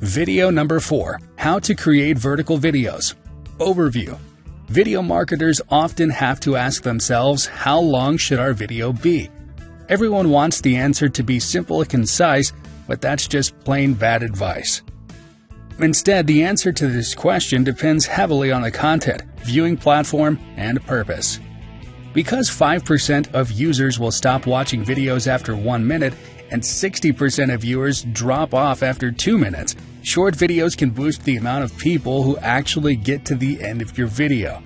Video number 4. How to create vertical videos. Overview. Video marketers often have to ask themselves, how long should our video be? Everyone wants the answer to be simple and concise, but that's just plain bad advice. Instead, the answer to this question depends heavily on the content, viewing platform, and purpose. Because 5% of users will stop watching videos after 1 minute and 60% of viewers drop off after 2 minutes, short videos can boost the amount of people who actually get to the end of your video.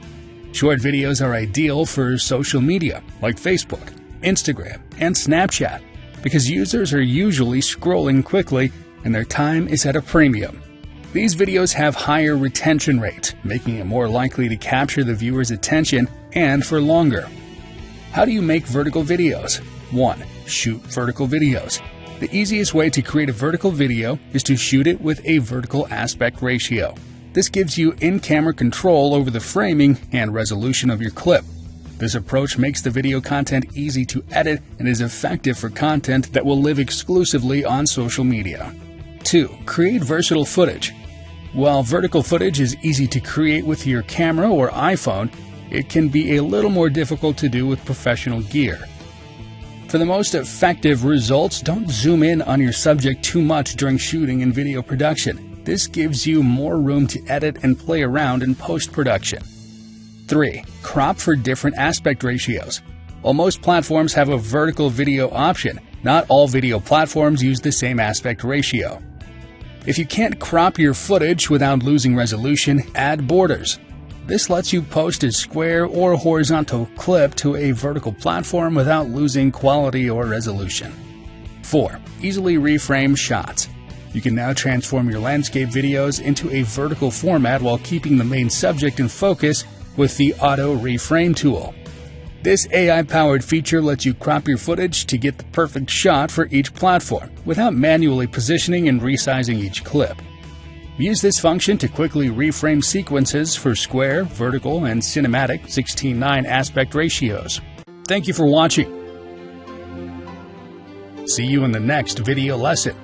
Short videos are ideal for social media like Facebook, Instagram, and Snapchat because users are usually scrolling quickly and their time is at a premium. These videos have higher retention rates, making it more likely to capture the viewer's attention and for longer. How do you make vertical videos? 1. Shoot vertical videos. The easiest way to create a vertical video is to shoot it with a vertical aspect ratio. This gives you in-camera control over the framing and resolution of your clip. This approach makes the video content easy to edit and is effective for content that will live exclusively on social media. 2. Create versatile footage. While vertical footage is easy to create with your camera or iPhone, it can be a little more difficult to do with professional gear. For the most effective results, don't zoom in on your subject too much during shooting and video production. This gives you more room to edit and play around in post-production. 3. Crop for different aspect ratios. While most platforms have a vertical video option, not all video platforms use the same aspect ratio. If you can't crop your footage without losing resolution, add borders. This lets you post a square or horizontal clip to a vertical platform without losing quality or resolution. 4. Easily reframe shots. You can now transform your landscape videos into a vertical format while keeping the main subject in focus with the Auto Reframe tool. This AI-powered feature lets you crop your footage to get the perfect shot for each platform without manually positioning and resizing each clip. Use this function to quickly reframe sequences for square, vertical, and cinematic 16:9 aspect ratios. Thank you for watching. See you in the next video lesson.